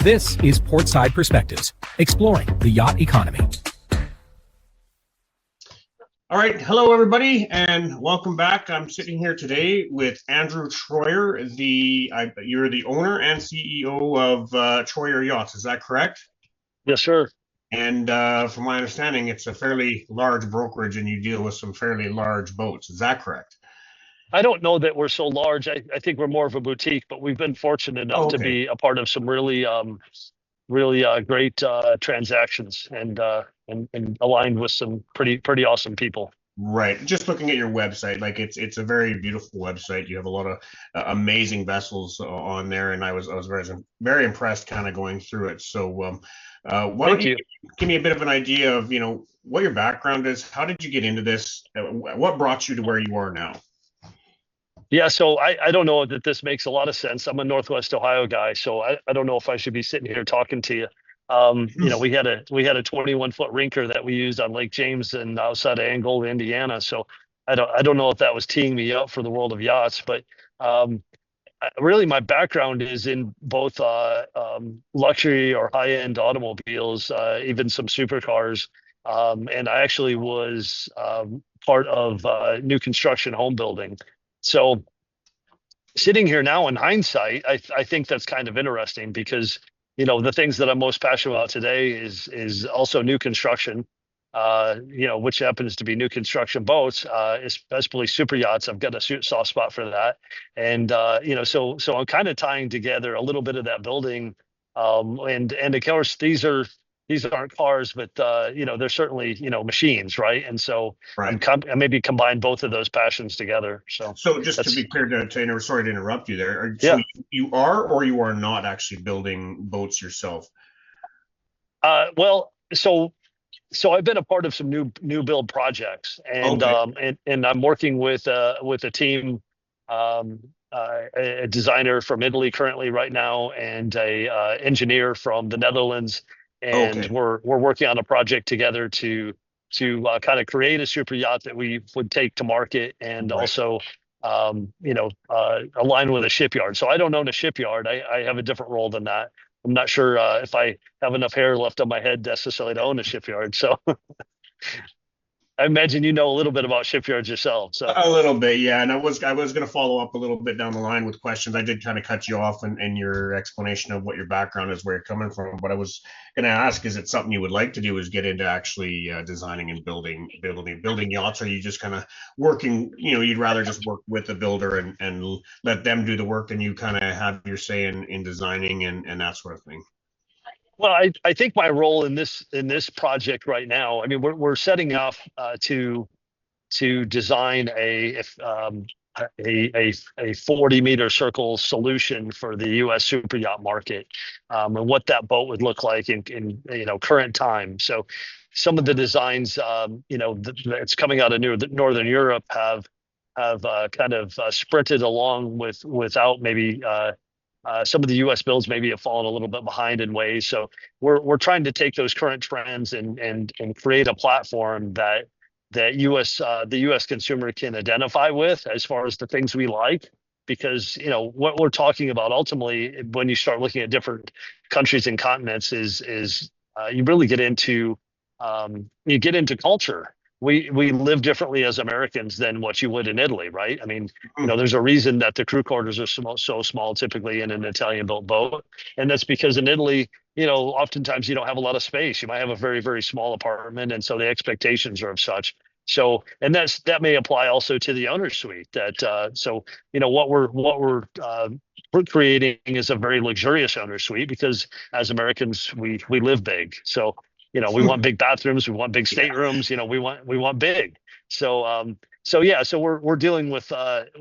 This is Portside Perspectives, exploring the yacht economy. All right, hello everybody, and welcome back. I'm sitting here today with Andrew Troyer. You're the owner and CEO of Troyer Yachts. Is that correct? Yes, sir. And from my understanding, it's a fairly large brokerage, and you deal with some fairly large boats. Is that correct? I don't know that we're so large. I think we're more of a boutique, but we've been fortunate enough Oh, to okay. be a part of some really great transactions and aligned with some pretty awesome people. Right. Just looking at your website, like it's a very beautiful website. You have a lot of amazing vessels on there, and I was very impressed, kind of going through it. So, why don't Thank you you. give me a bit of an idea of what your background is? How did you get into this? What brought you to where you are now? Yeah, so I don't know that this makes a lot of sense. I'm a Northwest Ohio guy, so I don't know if I should be sitting here talking to you. We had a 21-foot rinker that we used on Lake James and outside of Angola, Indiana. So I don't know if that was teeing me up for the world of yachts, but really my background is in both luxury or high-end automobiles, even some supercars. And I actually was part of new construction home building. So sitting here now in hindsight, I think that's kind of interesting because, the things that I'm most passionate about today is also new construction, which happens to be new construction boats, especially super yachts. I've got a soft spot for that. And, so I'm kind of tying together a little bit of that building. And of course, these aren't cars, but they're certainly machines, right? And so Right. I maybe combine both of those passions together. So just to That's be clear, sorry to interrupt you there. So yeah. you are or you are not actually building boats yourself? Well, so I've been a part of some new build projects, and Okay. and I'm working with a team, a designer from Italy currently right now, and a engineer from the Netherlands, and Okay. we're working on a project together to kind of create a super yacht that we would take to market, and Right. also align with a shipyard. So I don't own a shipyard. I have a different role than that. I'm not sure if I have enough hair left on my head necessarily to own a shipyard. So I imagine you know a little bit about shipyards yourself. So A little bit, yeah. And I was going to follow up a little bit down the line with questions. I did kind of cut you off in your explanation of what your background is, where you're coming from. But I was going to ask, is it something you would like to do? Is get into actually designing and building yachts? Or are you just kind of working? You'd rather just work with the builder and let them do the work, and you kind of have your say in designing and that sort of thing. well, I think my role in this project right now, I mean, we're setting off to design a 40-meter circle solution for the U.S. super yacht market, and what that boat would look like in current time. So some of the designs that's coming out of Northern Europe have kind of sprinted along without maybe some of the U.S. builds maybe have fallen a little bit behind in ways. So we're trying to take those current trends and create a platform that the U.S. consumer can identify with as far as the things we like. Because what we're talking about ultimately, when you start looking at different countries and continents, is you really get into culture. We live differently as Americans than what you would in Italy, right? I mean, there's a reason that the crew quarters are so small, typically in an Italian-built boat, and that's because in Italy, oftentimes you don't have a lot of space. You might have a very, very small apartment, and so the expectations are of such. So, and that may apply also to the owner's suite. What we're creating is a very luxurious owner's suite because as Americans, we live big. So we want big bathrooms, we want big Yeah. staterooms, we want big. So we're dealing with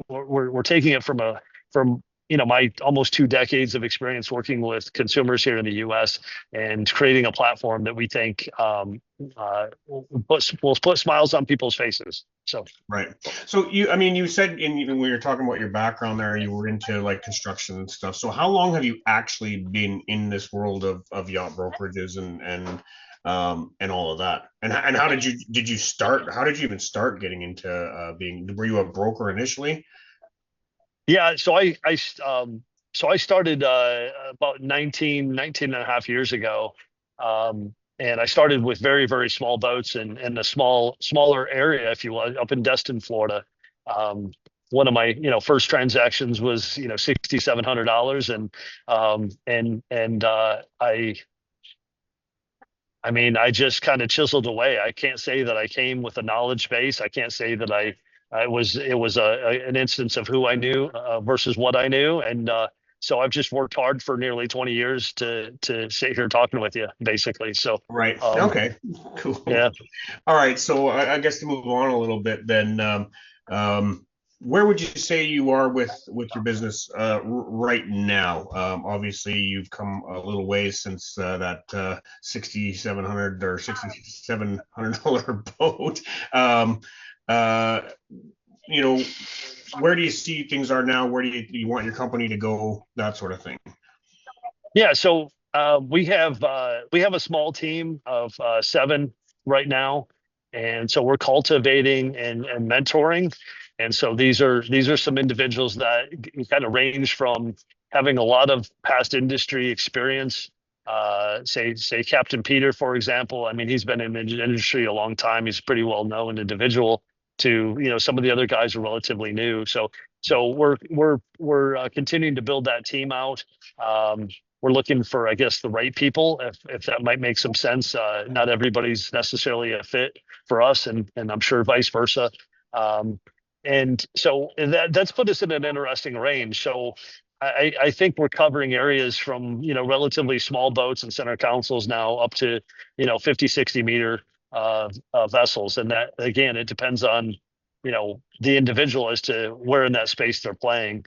we're taking it from my almost 2 decades of experience working with consumers here in the U.S. and creating a platform that we think will put smiles on people's faces. So Right. So you said even when you're talking about your background there, you were into like construction and stuff. So how long have you actually been in this world of yacht brokerages and all of that? And how did you start? How did you even start getting into were you a broker initially? yeah, so I So I started about 19 and a half years ago. And I started with very, very small boats in a smaller area, if you will, up in Destin, Florida. One of my, first transactions was, $6,700. I mean, I just kind of chiseled away. I can't say that I came with a knowledge base. I can't say that it was an instance of who I knew versus what I knew. And so I've just worked hard for nearly 20 years to sit here talking with you, basically. So, Right. Okay. Cool. Yeah. All right. So I guess to move on a little bit, then, where would you say you are with your business right now? Obviously, you've come a little ways since that $6,700 or $6,700 boat. Where do you see things are now? Where do you want your company to go? That sort of thing. Yeah. So we have a small team of 7 right now, and so we're cultivating and mentoring. And so these are some individuals that kind of range from having a lot of past industry experience. Say Captain Peter, for example. I mean, he's been in the industry a long time. He's a pretty well known individual. To some of the other guys are relatively new. So we're continuing to build that team out. We're looking for, I guess, the right people, if that might make some sense. Not everybody's necessarily a fit for us, and I'm sure vice versa. And so that's put us in an interesting range. So I think we're covering areas from, relatively small boats and center consoles now up to, 50, 60 meter vessels. And that, again, it depends on, the individual as to where in that space they're playing.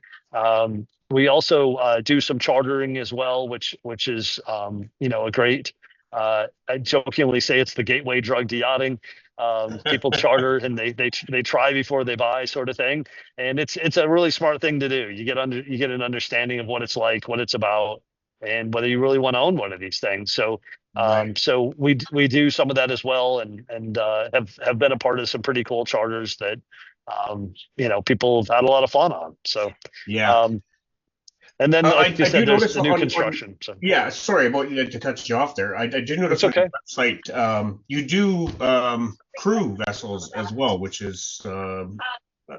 We also do some chartering as well, which is, a great, I jokingly say it's the gateway drug to yachting. People charter and they try before they buy, sort of thing. And it's a really smart thing to do. You get an understanding of what it's like, what it's about, and whether you really want to own one of these things. So, Right. so we do some of that as well, and have been a part of some pretty cool charters that, people have had a lot of fun on. So, Yeah. And then, like you I do said, there's notice the new on construction. So yeah, sorry about to cut you off there. I do notice it's on okay. your website you do crew vessels as well, which is a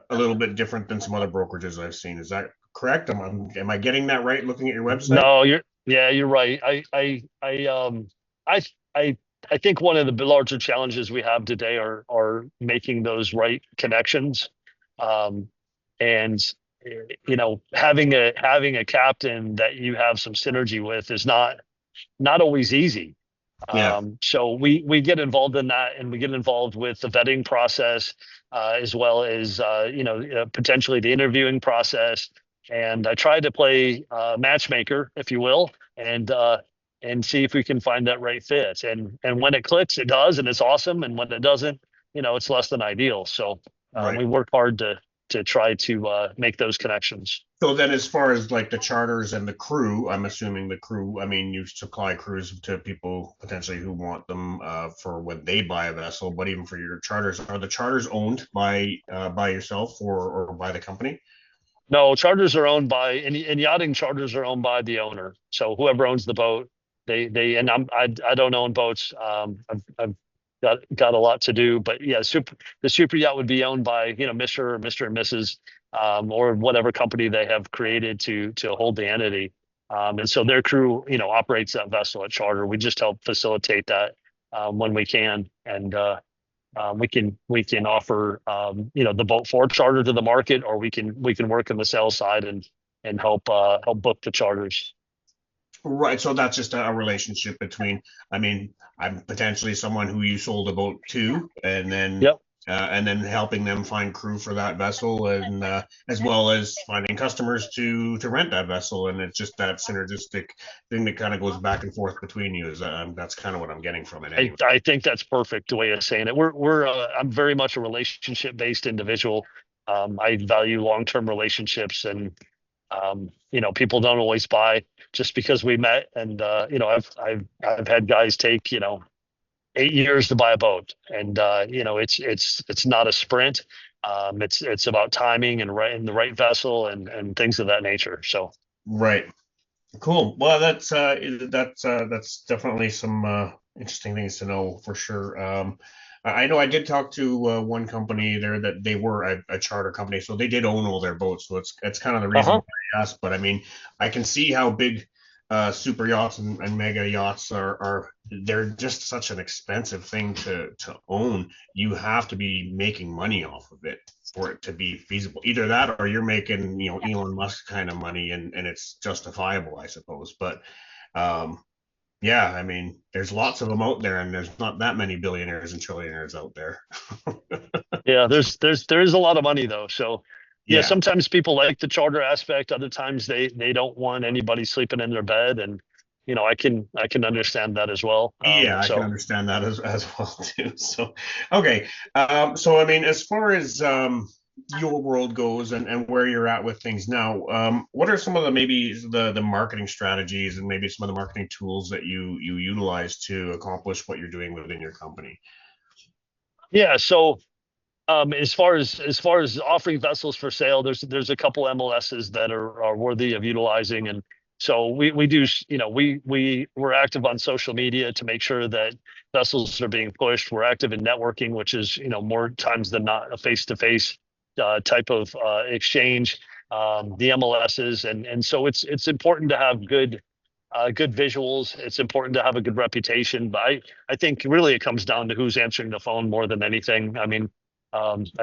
little bit different than some other brokerages I've seen. Is that correct? Am I getting that right looking at your website? No, you're right. I think one of the larger challenges we have today are making those right connections. And having a captain that you have some synergy with is not always easy. Yeah. So we get involved in that, and we get involved with the vetting process, as well as potentially the interviewing process. And I try to play matchmaker, if you will, and see if we can find that right fit. And when it clicks, it does, and it's awesome. And when it doesn't, it's less than ideal. So Right. we work hard to try to make those connections. So then, as far as like the charters and the crew, I'm assuming the crew, I mean, you supply crews to people potentially who want them for when they buy a vessel, but even for your charters, are the charters owned by yourself or by the company? No, charters are owned by, and yachting charters are owned by the owner. So whoever owns the boat, they and I don't own boats. I've got a lot to do, but yeah, the super yacht would be owned by Mr. and Mrs. Or whatever company they have created to hold the entity. And so their crew operates that vessel at charter. We just help facilitate that when we can, and we can offer the boat for charter to the market, or we can work on the sales side and help book the charters. Right. So that's just a relationship between, I mean, I'm potentially someone who you sold a boat to, and then Yep. And then helping them find crew for that vessel, and as well as finding customers to rent that vessel. And it's just that synergistic thing that kind of goes back and forth between you. Is that's kind of what I'm getting from it. Anyway. I think that's perfect way of saying it. I'm very much a relationship based individual. I value long-term relationships, and people don't always buy just because we met. And I've had guys take 8 years to buy a boat, and it's not a sprint. It's about timing and the right vessel and things of that nature. So Right. Cool. Well, that's definitely some interesting things to know for sure. I know I did talk to one company there that they were a charter company, so they did own all their boats. So it's kind of the reason Uh-huh. why I asked. But I mean, I can see how big super yachts and mega yachts are. They're just such an expensive thing to own. You have to be making money off of it for it to be feasible. Either that or you're making, Elon Musk kind of money and it's justifiable, I suppose. But um, yeah, I mean, there's lots of them out there and there's not that many billionaires and trillionaires out there. Yeah, there is a lot of money though. So yeah, Yeah. sometimes people like the charter aspect, other times they don't want anybody sleeping in their bed. And I can understand that as well. Yeah, I can So understand that as well too. So, okay. So I mean, as far as your world goes and where you're at with things now, what are some of the maybe the marketing strategies and maybe some of the marketing tools that you utilize to accomplish what you're doing within your company? yeah, so as far as offering vessels for sale, there's a couple MLSs that are worthy of utilizing, and so we do we're active on social media to make sure that vessels are being pushed. We're active in networking, which is more times than not a face-to-face type of exchange. The MLSs, and so it's important to have good visuals. It's important to have a good reputation, but I think really it comes down to who's answering the phone more than anything. I mean,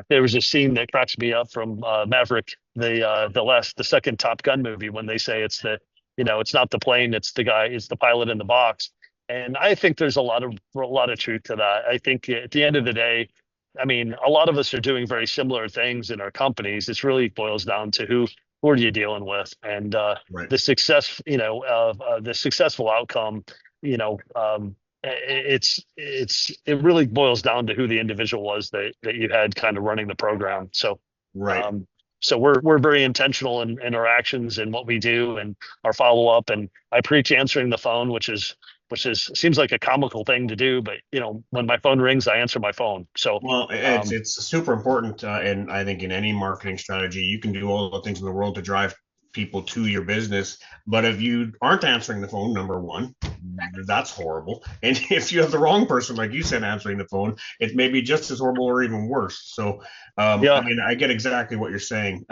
there was a scene that cracks me up from Maverick, the second Top Gun movie, when they say it's not the plane, it's the guy, it's the pilot in the box. And I think there's a lot of truth to that. I think at the end of the day, I mean, a lot of us are doing very similar things in our companies. It really boils down to who are you dealing with, and Right. the success, of the successful outcome, it really boils down to who the individual was that you had kind of running the program. So, Right. um, so we're very intentional in our actions and what we do and our follow up. And I preach answering the phone, which is seems like a comical thing to do, but when my phone rings, I answer my phone. So, Well, it's um, it's super important, and I think in any marketing strategy, you can do all the things in the world to drive people to your business. But if you aren't answering the phone, number one, that's horrible. And if you have the wrong person, like you said, answering the phone, it may be just as horrible or even worse. So, I yeah, mean, I get exactly what you're saying.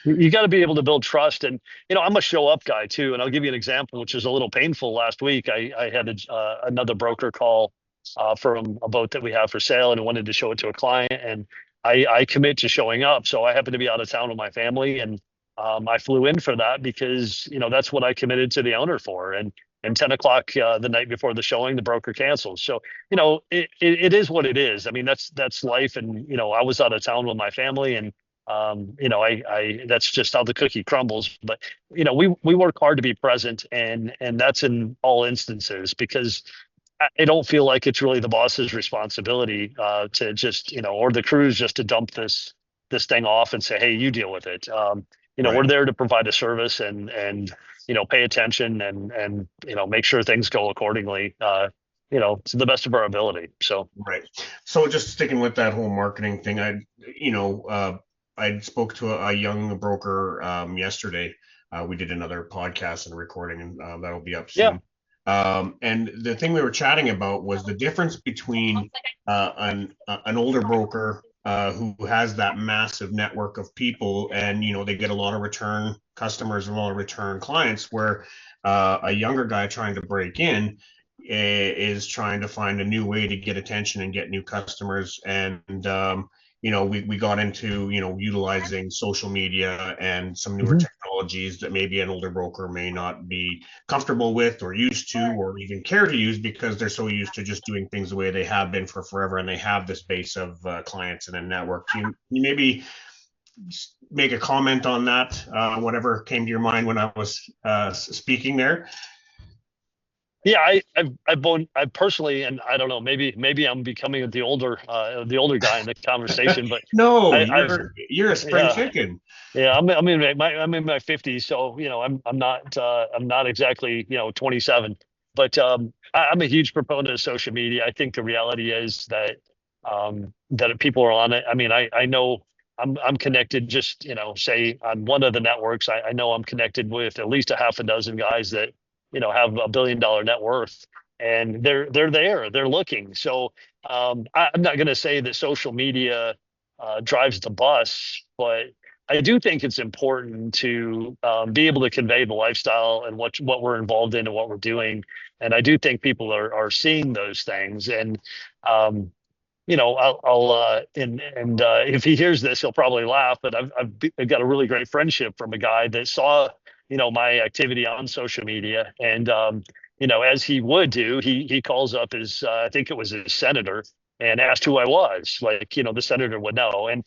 you got to be able to build trust. And I'm a show up guy too, and I'll give you an example which is a little painful. Last week I had another broker call from a boat that we have for sale, and wanted to show it to a client, and I commit to showing up. So I happened to be out of town with my family, and I flew in for that because that's what I committed to the owner for. And 10 o'clock the night before the showing, the broker cancels. So it is what it is. I mean, that's life. And I was out of town with my family, and I that's just how the cookie crumbles. But we work hard to be present, and that's in all instances, because I don't feel like it's really the boss's responsibility to just or the crew's just to dump this thing off and say, hey, you deal with it. Right. We're there to provide a service, and pay attention, and make sure things go accordingly, to the best of our ability. So Right. So just sticking with that whole marketing thing, I spoke to a young broker yesterday. We did another podcast and recording, and that'll be up yeah. soon. And the thing we were chatting about was the difference between an older broker who has that massive network of people, and they get a lot of return customers, a lot of return clients, where a younger guy trying to break in is trying to find a new way to get attention and get new customers. And we got into utilizing social media and some newer Mhm. technologies that maybe an older broker may not be comfortable with or used to or even care to use, because they're so used to just doing things the way they have been for forever, and they have this base of clients and a network. You maybe make a comment on that, whatever came to your mind when I was speaking there? Yeah, I personally, and I don't know, maybe I'm becoming the older guy in the conversation, but No, I've you're a spring yeah. chicken. Yeah, I'm in my 50s, so I'm not exactly 27, but I'm a huge proponent of social media. I think the reality is that people are on it. I mean, I know I'm connected just, say on one of the networks, I know I'm connected with at least a half a dozen guys that, have a $1 billion net worth, and they're looking. So I'm not going to say that social media drives the bus, but I do think it's important to be able to convey the lifestyle and what we're involved in and what we're doing. And I do think people are seeing those things. And if he hears this, he'll probably laugh. But I've got a really great friendship from a guy that saw, my activity on social media, and as he would do, he calls up his, I think it was his senator, and asked who I was. Like, the senator would know, and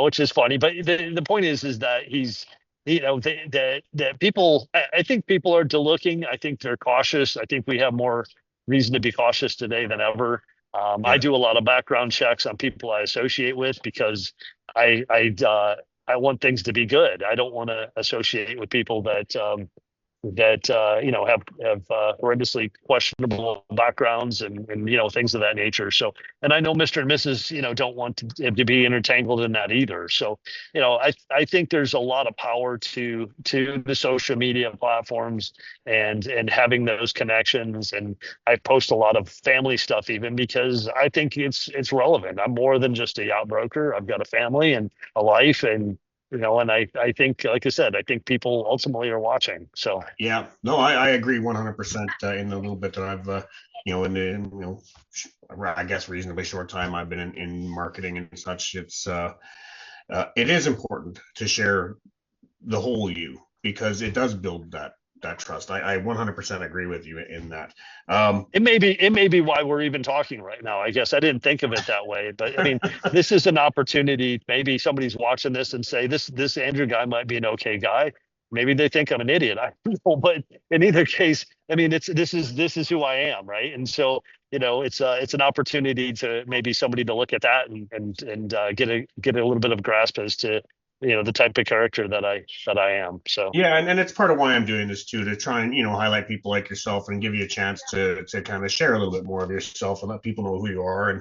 which is funny. But the point is that he's, that people, I think people are looking. I think they're cautious. I think we have more reason to be cautious today than ever. I do a lot of background checks on people I associate with, because I want things to be good. I don't want to associate with people that have horrendously questionable backgrounds and things of that nature. So, and I know Mr. and Mrs. Don't want to be entangled in that either. So, I think there's a lot of power to the social media platforms and having those connections. And I post a lot of family stuff even because I think it's relevant. I'm more than just a yacht broker. I've got a family and a life, and and I think, like I said, I think people ultimately are watching. So Yeah, no, I agree 100%. In the little bit that I've, I guess reasonably short time I've been in marketing and such, it is important to share the whole you, because it does build that trust. I 100% agree with you in that. It may be why we're even talking right now. I guess I didn't think of it that way, but I mean, this is an opportunity. Maybe somebody's watching this and say, this Andrew guy might be an okay guy. Maybe they think I'm an idiot. I don't know, but in either case, I mean, this is who I am, right? And so, it's an opportunity to maybe somebody to look at that and get a little bit of grasp as to the type of character that I am. So yeah, and it's part of why I'm doing this too, to try and highlight people like yourself and give you a chance to kind of share a little bit more of yourself and let people know who you are. And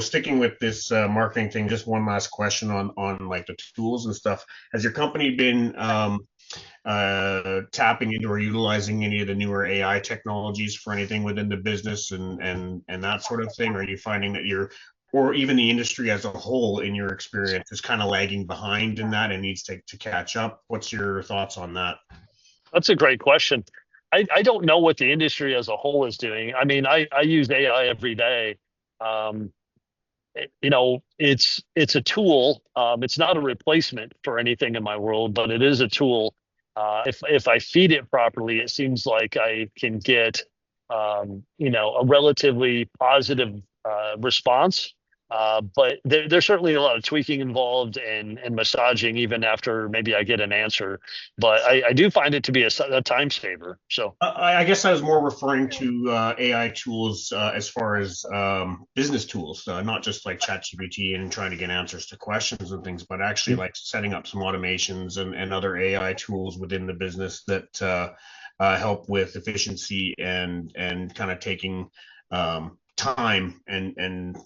sticking with this marketing thing, just one last question on like the tools and stuff. Has your company been tapping into or utilizing any of the newer AI technologies for anything within the business and that sort of thing? Are you finding that or even the industry as a whole, in your experience, is kind of lagging behind in that and needs to catch up? What's your thoughts on that? That's a great question. I don't know what the industry as a whole is doing. I mean, I use AI every day. It's a tool. It's not a replacement for anything in my world, but it is a tool. If I feed it properly, it seems like I can get a relatively positive response. But there's certainly a lot of tweaking involved and massaging even after maybe I get an answer. But I do find it to be a time saver. So I guess I was more referring to AI tools as far as business tools, not just like ChatGPT and trying to get answers to questions and things, but actually like setting up some automations and other AI tools within the business that help with efficiency and kind of taking time and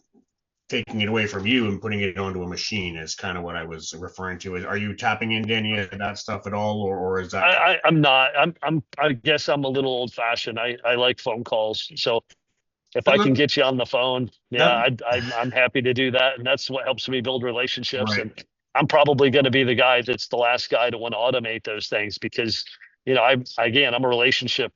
taking it away from you and putting it onto a machine is kind of what I was referring to. Are you tapping into any of that stuff at all, or is that? I'm not. I guess I'm a little old fashioned. I like phone calls. So if I can get you on the phone, I'm happy to do that. And that's what helps me build relationships. Right. And I'm probably going to be the guy that's the last guy to want to automate those things, because I'm a relationship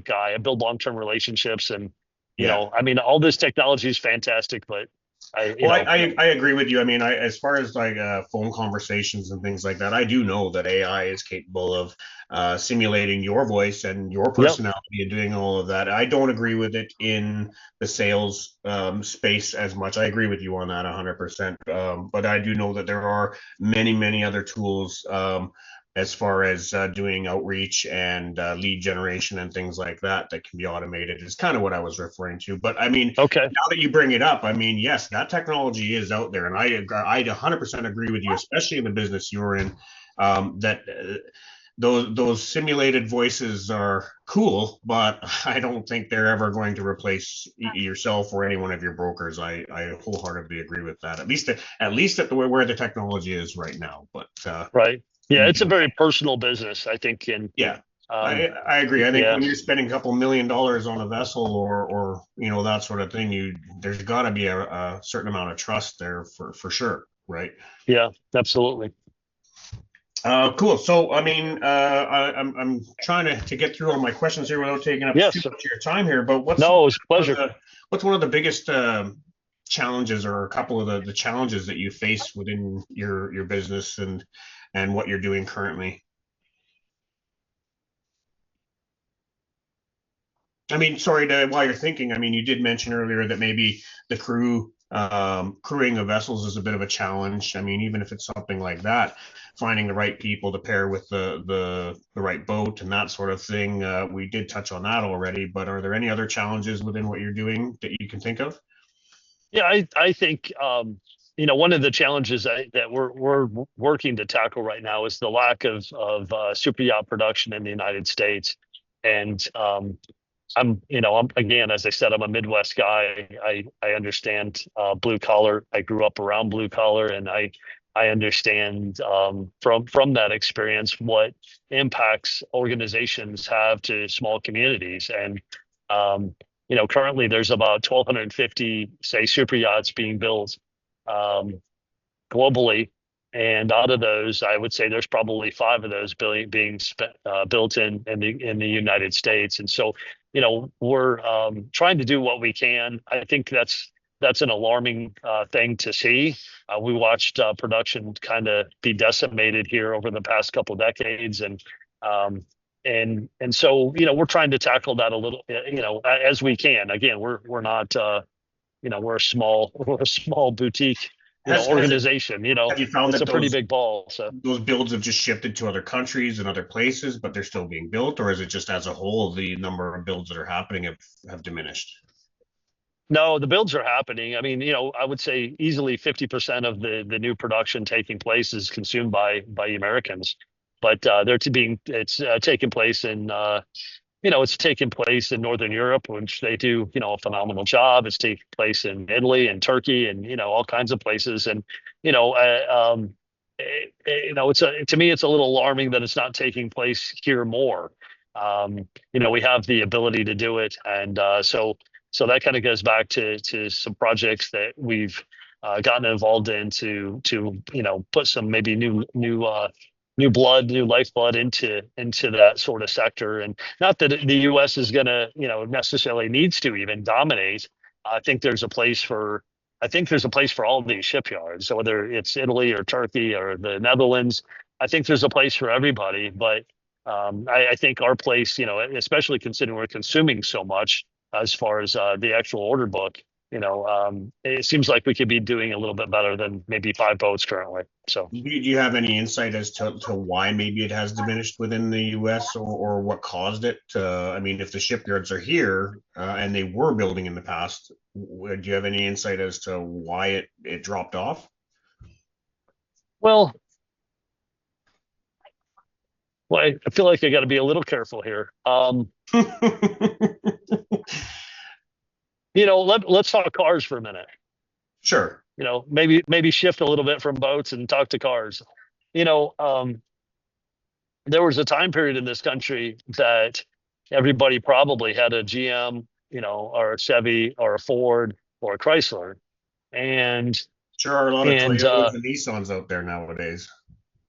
guy. I build long-term relationships, and I mean, all this technology is fantastic, but I agree with you. I mean, as far as like phone conversations and things like that, I do know that AI is capable of simulating your voice and your personality and doing all of that. I don't agree with it in the sales space as much. I agree with you on that 100%. But I do know that there are many, many other tools as far as doing outreach and lead generation and things like that can be automated, is kind of what I was referring to. But I mean, okay, now that you bring it up, I mean, yes, that technology is out there, and I 100% agree with you, especially in the business you're in, that those simulated voices are cool, but I don't think they're ever going to replace yourself or any one of your brokers. I wholeheartedly agree with that. At least at the where the technology is right now. But Right. Yeah, it's a you know, very personal business, I think. And yeah, um, I agree. I think yeah, when you're spending a couple $1 million on a vessel or that sort of thing, there's got to be a certain amount of trust there for sure, right? yeah, absolutely. Cool. So, I mean, I'm trying to get through all my questions here without taking up too Yes. much of your time here. But No, it's a pleasure. what's one of the biggest challenges, or a couple of the challenges that you face within your business and what you're doing currently? I mean, sorry to while you're thinking. I mean, you did mention earlier that maybe the crewing of vessels is a bit of a challenge. I mean, even if it's something like that, finding the right people to pair with the right boat and that sort of thing. We did touch on that already, but are there any other challenges within what you're doing that you can think of? Yeah, I think one of the challenges that we're working to tackle right now is the lack of super yacht production in the United States. And I'm again, as I said, I'm a Midwest guy. I understand blue collar. I grew up around blue collar, and I understand from that experience what impacts organizations have to small communities. And currently there's about 1,250, say, super yachts being built um, globally. And out of those, I would say there's probably five of those being built in the United States. And so, we're trying to do what we can. I think that's an alarming thing to see. We watched production kind of be decimated here over the past couple of decades, um, and so we're trying to tackle that a little, as we can. Again, we're not we're a small boutique Has it organization. have you found It's that a pretty big ball. So those builds have just shifted to other countries and other places, but they're still being built, or is it just as a whole the number of builds that are happening have diminished? no, the builds are happening. I mean, I would say easily 50% of the new production taking place is consumed by Americans, but it's taking place it's taking place in Northern Europe, which they do, a phenomenal job. It's taking place in Italy and Turkey and, all kinds of places. And, to me, it's a little alarming that it's not taking place here more. We have the ability to do it. And so that kind of goes back to some projects that we've gotten involved in to put some maybe new blood, new lifeblood into that sort of sector. And not that the U.S. is going to, necessarily needs to even dominate. I think there's a place for all of these shipyards. So whether it's Italy or Turkey or the Netherlands, I think there's a place for everybody. But I think our place, especially considering we're consuming so much as far as the actual order book, it seems like we could be doing a little bit better than maybe five boats currently. So, Do you have any insight as to why maybe it has diminished within the U.S. or what caused it? I mean, if the shipyards are here and they were building in the past, do you have any insight as to why it dropped off? well, I feel like I got to be a little careful here. Let's talk cars for a minute. Sure. Maybe shift a little bit from boats and talk to cars. You know, um, there was a time period in this country that everybody probably had a GM, or a Chevy or a Ford or a Chrysler. And Sure are a lot of and Toyotas and Nissans out there nowadays.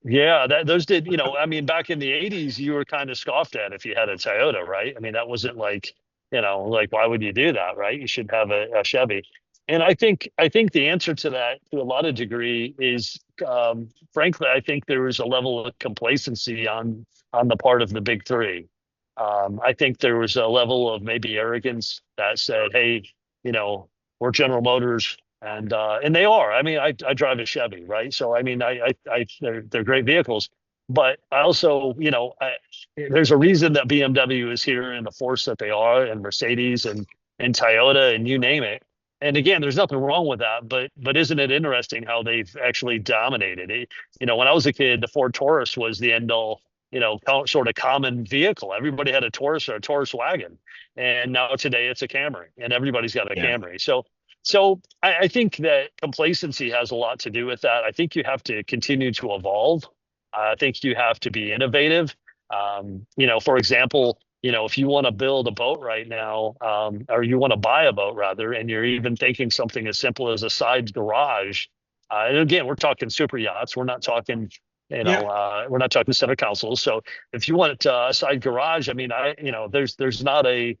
yeah, those did, I mean, back in the 80s, you were kind of scoffed at if you had a Toyota, right? I mean, that wasn't like, like why would you do that, right? You should have a Chevy. And I think the answer to that, to a lot of degree, is frankly, I think there was a level of complacency on the part of the big three. I think there was a level of maybe arrogance that said, "Hey, we're General Motors," and they are. I mean, I drive a Chevy, right? So I mean, they're great vehicles, but I also, there's a reason that BMW is here in the force that they are, and Mercedes and Toyota and you name it. And again, there's nothing wrong with that, but isn't it interesting how they've actually dominated it? When I was a kid, the Ford Taurus was the end all, sort of common vehicle. Everybody had a Taurus or a Taurus wagon, and now today it's a Camry, and everybody's got a Yeah. Camry. So I think that complacency has a lot to do with that. I think you have to continue to evolve. I think you have to be innovative. For example, if you want to build a boat right now, or you want to buy a boat rather, and you're even thinking something as simple as a side garage, and again, we're talking super yachts. We're not talking, we're not talking center consoles. So if you want a side garage, I mean, there's not a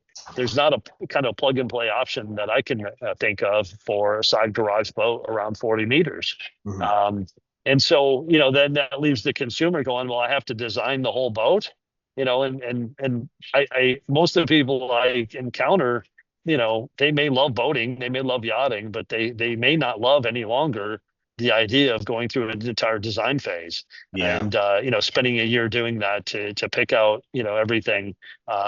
kind of plug and play option that I can think of for a side garage boat around 40 meters. Mhm. And so, then that leaves the consumer going, well, I have to design the whole boat, and I most of the people I encounter, they may love boating, they may love yachting, but they may not love any longer the idea of going through an entire design phase Yeah. and spending a year doing that to pick out everything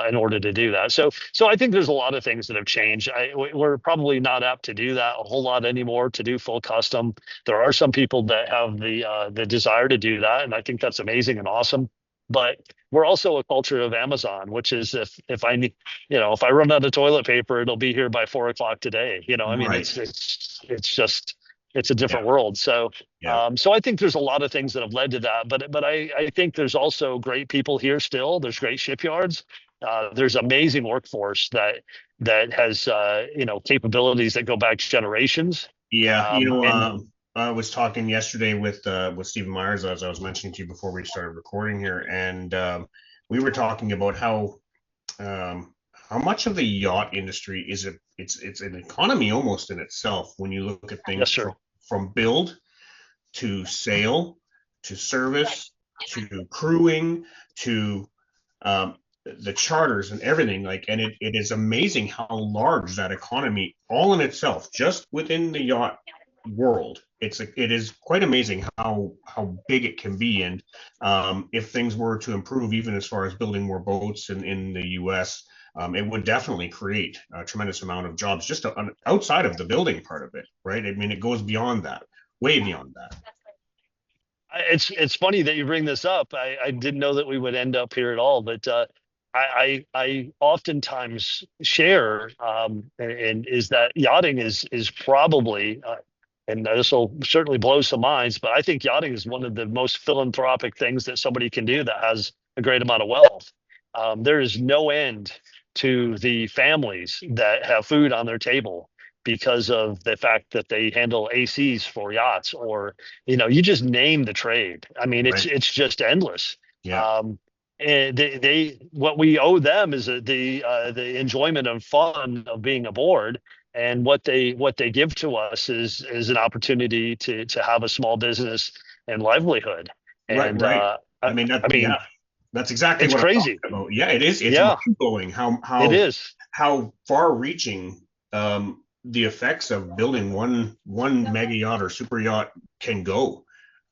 in order to do that. So I think there's a lot of things that have changed. We're probably not apt to do that a whole lot anymore, to do full custom. There are some people that have the desire to do that, and I think that's amazing and awesome. But we're also a culture of Amazon, which is if I need, if I run out of toilet paper, it'll be here by 4 o'clock today. I mean, Right. it's just, it's a different world. So, Yeah. so I think there's a lot of things that have led to that. But I think there's also great people here still. There's great shipyards. There's amazing workforce that has capabilities that go back generations. Yeah. And I was talking yesterday with Stephen Myers, as I was mentioning to you before we started recording here, and we were talking about how much of the yacht industry it's an economy almost in itself when you look at things yes, sir. from build to sail to service to crewing to the charters and everything, and it is amazing how large that economy all in itself, just within the yacht world, it is quite amazing how big it can be. And if things were to improve, even as far as building more boats in the US, it would definitely create a tremendous amount of jobs just outside of the building part of it, right? I mean, it goes beyond that, way beyond that. It's funny that you bring this up. I didn't know that we would end up here at all, but I oftentimes share and is that yachting is probably and this will certainly blow some minds, but I think yachting is one of the most philanthropic things that somebody can do that has a great amount of wealth. There is no end to the families that have food on their table because of the fact that they handle ACs for yachts, or you just name the trade. I mean, it's just endless. Yeah. And they what we owe them is the enjoyment and fun of being aboard, and what they give to us is an opportunity to have a small business and livelihood. And right. Yeah, that's exactly it's what crazy. I'm talking about. Yeah, it is. It's mind-blowing how it is, how far-reaching the effects of building one mega yacht or super yacht can go.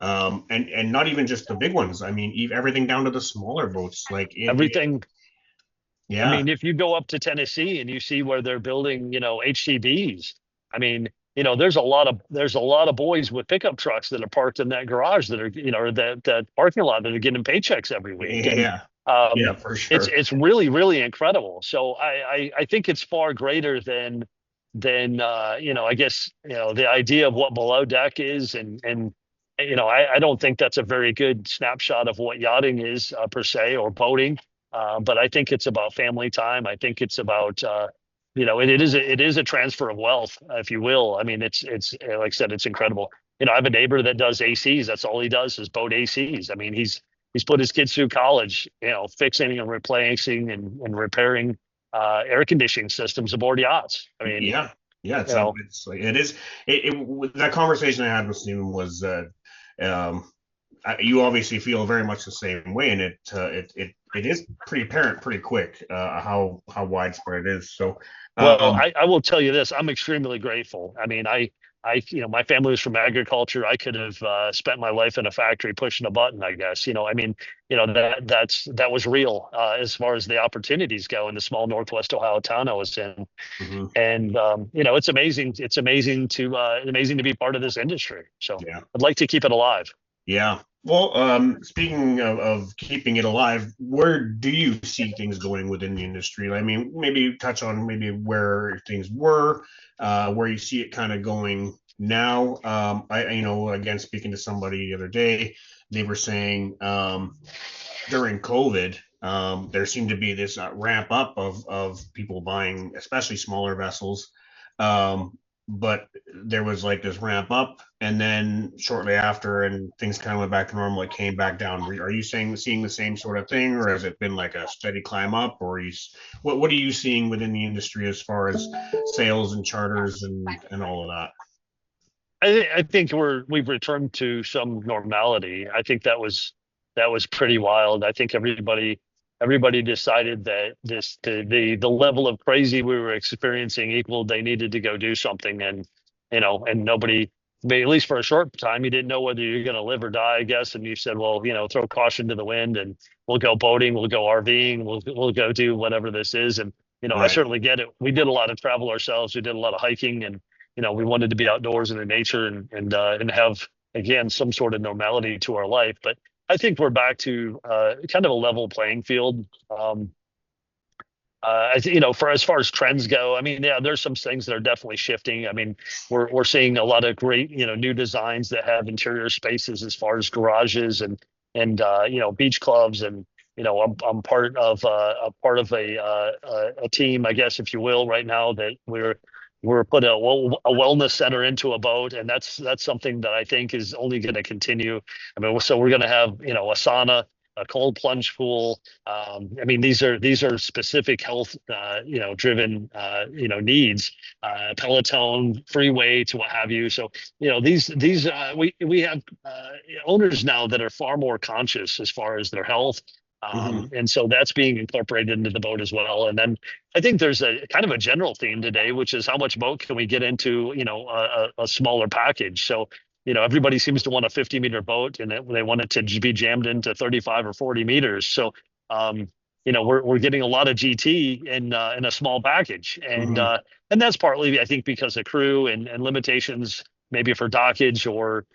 And not even just the big ones. I mean, everything down to the smaller boats, everything. Yeah. I mean, if you go up to Tennessee and you see where they're building, HCBs, I mean, there's a lot of boys with pickup trucks that are parked in that garage that are, or that parking lot that are getting paychecks every week. Yeah. Yeah, for sure. It's really, really incredible. So I think it's far greater than I guess, the idea of what below deck is. And I don't think that's a very good snapshot of what yachting is per se, or boating. But I think it's about family time. I think it's about, it is a transfer of wealth, if you will. I mean, it's like I said, it's incredible. I have a neighbor that does ACs. That's all he does is boat ACs. I mean, he's put his kids through college, fixing and replacing and repairing air conditioning systems aboard yachts. I mean, yeah. It's like that conversation I had with Stephen was you obviously feel very much the same way, and it is pretty apparent pretty quick how widespread it is. So well, I will tell you this: I'm extremely grateful. I mean, I my family was from agriculture. I could have spent my life in a factory pushing a button, I guess. I mean, that was real as far as the opportunities go in the small Northwest Ohio town I was in. Mm-hmm. And it's amazing. It's amazing to be part of this industry. So I'd like to keep it alive. Yeah. Well, speaking of keeping it alive, where do you see things going within the industry? I mean, maybe touch on maybe where things were, where you see it kind of going now. Again, speaking to somebody the other day, they were saying during COVID, there seemed to be this ramp up of people buying, especially smaller vessels. Um, but there was like this ramp up, and then shortly after, and things kind of went back to normal. It came back down. Are you seeing the same sort of thing, or has it been like a steady climb up? Or what are you seeing within the industry as far as sales and charters and all of that? I think we've returned to some normality. I think that was pretty wild. I think everybody decided that the level of crazy we were experiencing equaled they needed to go do something, and and nobody, at least for a short time, you didn't know whether you're going to live or die, I guess, and you said, well, throw caution to the wind, and we'll go boating, we'll go RVing, we'll go do whatever this is, and I Right. certainly get it. We did a lot of travel ourselves. We did a lot of hiking, and we wanted to be outdoors in the nature, and have, again, some sort of normality to our life. But I think we're back to kind of a level playing field. For as far as trends go, I mean, yeah, there's some things that are definitely shifting. I mean, we're seeing a lot of great, new designs that have interior spaces as far as garages and beach clubs, and I'm part of a team, I guess, if you will, right now, that we're putting a wellness center into a boat, and that's something that I think is only going to continue. I mean, so we're going to have a sauna, a cold plunge pool. I mean, these are specific health, driven, needs, Peloton, free weights, what have you. So, these we have owners now that are far more conscious as far as their health. Hmm. And so that's being incorporated into the boat as well. And then I think there's a kind of a general theme today, which is how much boat can we get into, a smaller package. So everybody seems to want a 50-meter boat, and they want it to be jammed into 35 or 40 meters. So, we're getting a lot of GT in a small package, Hmm. and that's partly, I think, because of crew and limitations, maybe for dockage or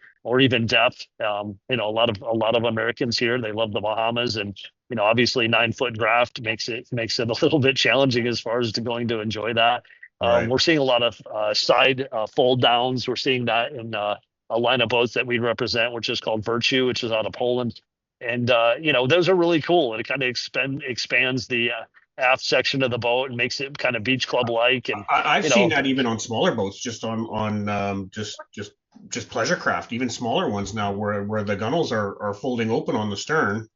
even depth. A lot of Americans here, they love the Bahamas, and obviously 9-foot draft makes it a little bit challenging as far as to going to enjoy that. Right. We're seeing a lot of side fold downs. We're seeing that in a line of boats that we represent, which is called Virtue, which is out of Poland. And those are really cool. And it kind of expands the aft section of the boat and makes it kind of beach club like. And I've you seen know, that even on smaller boats, just on just pleasure craft, even smaller ones now, where the gunnels are folding open on the stern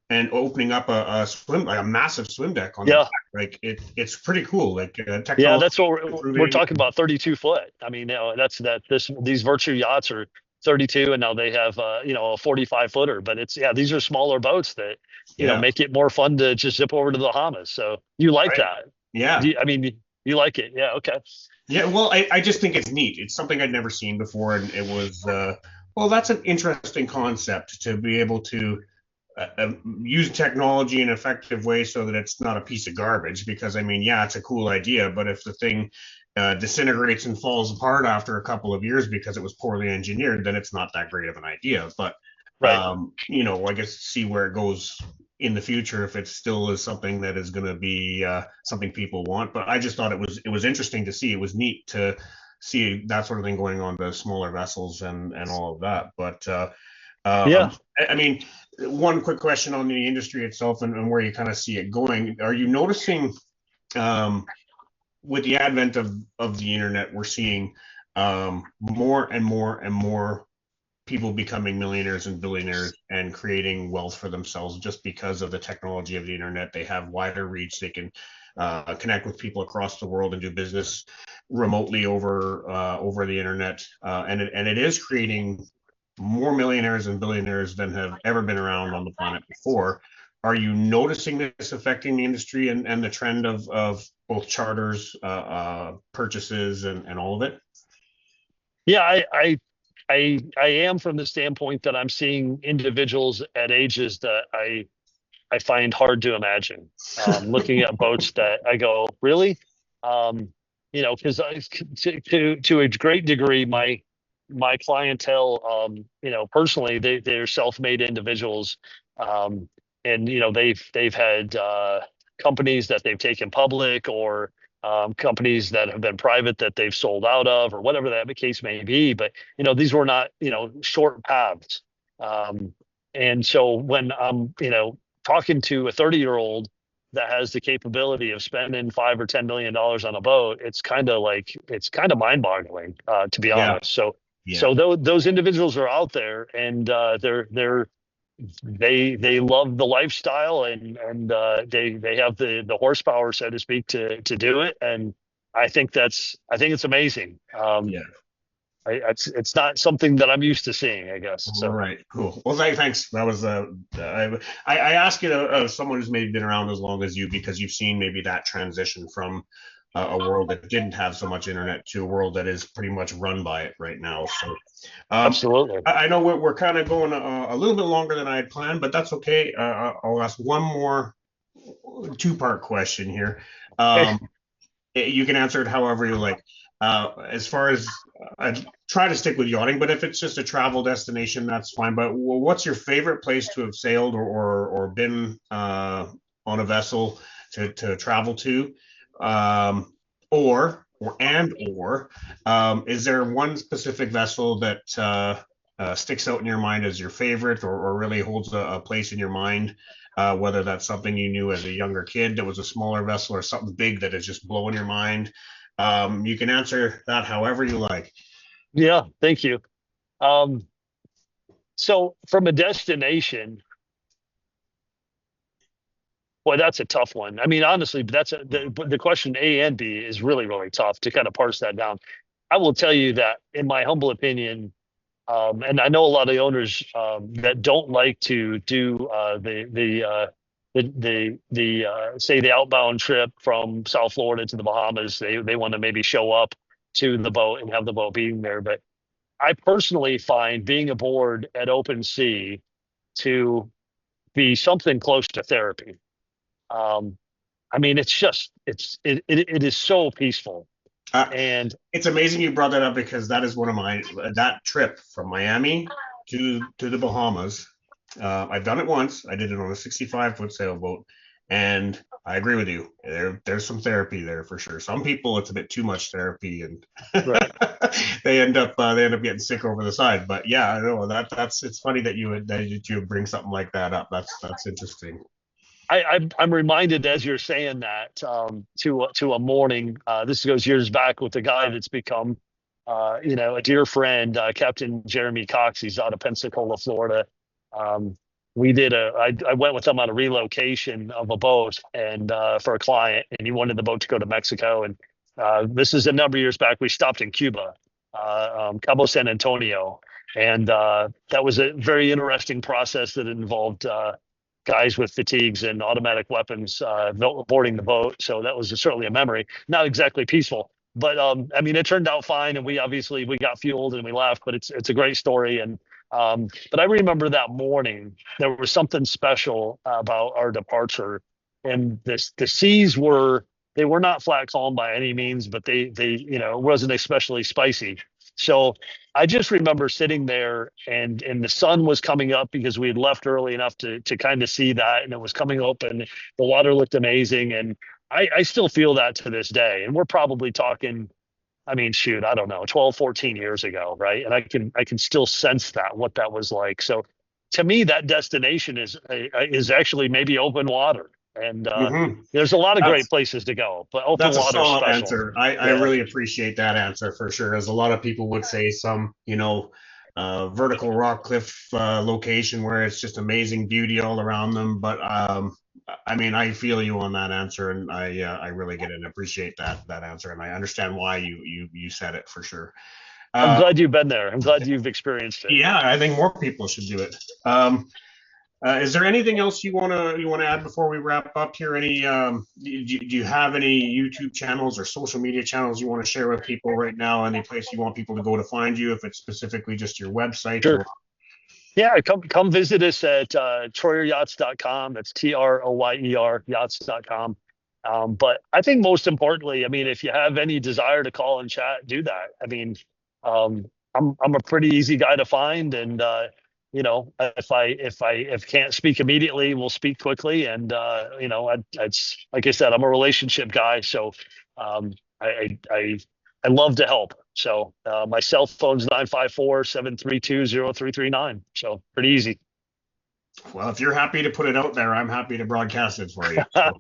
and opening up a swim, like a massive swim deck on the back. yeah, Like it's pretty cool. Like yeah, technology that's what we're improving. talking about. 32 foot. I mean, that's that. These Virtue yachts are 32, and now they have a 45 footer. But these are smaller boats that Yeah. make it more fun to just zip over to the Bahamas. So you like Right. that? Yeah. I mean, you like it? Yeah. Okay. Yeah. Well, I just think it's neat. It's something I'd never seen before, and it was well, that's an interesting concept to be able to use technology in an effective way so that it's not a piece of garbage. Because I mean, yeah, it's a cool idea, but if the thing disintegrates and falls apart after a couple of years because it was poorly engineered, then it's not that great of an idea. But Right. I guess see where it goes in the future if it still is something that is going to be something people want. But I just thought it was interesting to see. It was neat to see that sort of thing going on the smaller vessels and all of that. But Yeah. I mean, one quick question on the industry itself and where you kind of see it going. Are you noticing um, with the advent of the internet, we're seeing more and more and more people becoming millionaires and billionaires and creating wealth for themselves just because of the technology of the internet. They have wider reach. They can connect with people across the world and do business remotely over the internet, and it is creating more millionaires and billionaires than have ever been around on the planet before. Are you noticing this affecting the industry and the trend of both charters, purchases, and all of it? Yeah. I am, from the standpoint that I'm seeing individuals at ages that I find hard to imagine. Looking at boats that I go, really? Because to a great degree, my clientele, personally, they're self-made individuals, and they've had companies that they've taken public, or companies that have been private that they've sold out of, or whatever that the case may be. But these were not short paths, and so when I'm talking to a 30-year-old that has the capability of spending $5 or $10 million on a boat, it's kind of mind-boggling, to be Yeah. honest. So Yeah. those individuals are out there, and they love the lifestyle, and they have the horsepower, so to speak, to do it. And I think it's amazing. Yeah. It's not something that I'm used to seeing, I guess. All So right, cool. Well, thanks. That was I ask you of someone who's maybe been around as long as you, because you've seen maybe that transition from a world that didn't have so much internet to a world that is pretty much run by it right now. So absolutely. I know we're kind of going a little bit longer than I had planned, but that's okay. I'll ask one more two-part question here. You can answer it however you like. As far as I try to stick with yachting, but if it's just a travel destination, that's fine. But what's your favorite place to have sailed or been on a vessel to travel to, or is there one specific vessel that sticks out in your mind as your favorite, or really holds a place in your mind? Whether that's something you knew as a younger kid that was a smaller vessel, or something big that is just blowing your mind. You can answer that however you like. Yeah, thank you. So from a destination, boy, that's a tough one. I mean, honestly, the question A and B is really, really tough to kind of parse that down. I will tell you that, in my humble opinion, and I know a lot of owners that don't like to do say the outbound trip from South Florida to the Bahamas. They want to maybe show up to the boat and have the boat being there. But I personally find being aboard at open sea to be something close to therapy. I mean, it is so peaceful. And it's amazing you brought that up, because that is one of that trip from Miami to the Bahamas. I've done it once. I did it on a 65-foot sailboat, and I agree with you. There's some therapy there for sure. Some people, it's a bit too much therapy, and right. they end up getting sick over the side. But yeah, I know it's funny that you bring something like that up. That's interesting. I'm reminded, as you're saying that, to a morning. This goes years back with a guy that's become, a dear friend, Captain Jeremy Cox. He's out of Pensacola, Florida. I went with him on a relocation of a boat, and for a client, and he wanted the boat to go to Mexico. And this is a number of years back. We stopped in Cuba, Cabo San Antonio, and that was a very interesting process that involved guys with fatigues and automatic weapons boarding the boat. So that was certainly a memory. Not exactly peaceful, but I mean, it turned out fine, and we got fueled and we left. But it's a great story. And but I remember that morning there was something special about our departure, and the seas were not flat calm by any means, but they it wasn't especially spicy. So I just remember sitting there, and the sun was coming up, because we had left early enough to kind of see that, and it was coming up, and the water looked amazing. And I still feel that to this day. And we're probably talking, I mean, shoot, I don't know, 12, 14 years ago, right? And I can still sense what that was like. So to me, that destination is actually maybe open water. And there's a lot of great places to go, but open water is special. That's a solid answer. I really appreciate that answer for sure. As a lot of people would say, some vertical rock cliff location where it's just amazing beauty all around them. But I mean, I feel you on that answer, and I really get it and appreciate that answer, and I understand why you said it for sure. I'm glad you've been there. I'm glad you've experienced it. Yeah, I think more people should do it. Is there anything else you want to add before we wrap up here? Any do you have any YouTube channels or social media channels you want to share with people right now? Any place you want people to go to find you, if it's specifically just your website? Sure. Yeah, come visit us at troyeryachts.com. That's TROYER yachts.com. But I think most importantly, I mean, if you have any desire to call and chat, do that. I mean, I'm a pretty easy guy to find, and if can't speak immediately, we'll speak quickly. And it's like I said, I'm a relationship guy, so um, I, I I I love to help. So my cell phone's 954-732-0339. So pretty easy. Well, if you're happy to put it out there, I'm happy to broadcast it for you. So,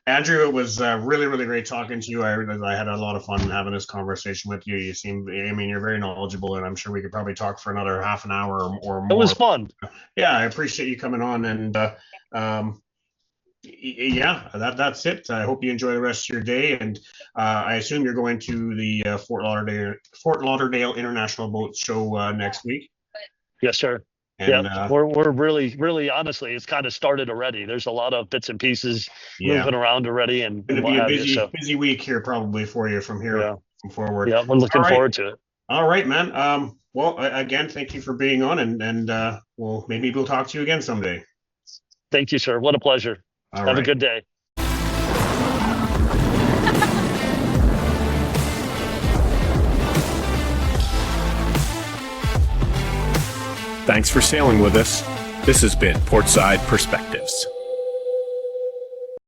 Andrew, it was really, really great talking to you. I had a lot of fun having this conversation with you. You're very knowledgeable, and I'm sure we could probably talk for another half an hour or more. It was fun. Yeah, I appreciate you coming on, and that's it. I hope you enjoy the rest of your day, and I assume you're going to the Fort Lauderdale International Boat Show next week. Yes, sir. And, we're really, really, honestly, it's kind of started already. There's a lot of bits and pieces moving around already, and it'll be a busy week here probably for you from here forward. Yeah, we're looking forward to it. All right, man. Well, again, thank you for being on, and maybe we'll talk to you again someday. Thank you, sir. What a pleasure. Have a good day. Thanks for sailing with us. This has been Portside Perspectives.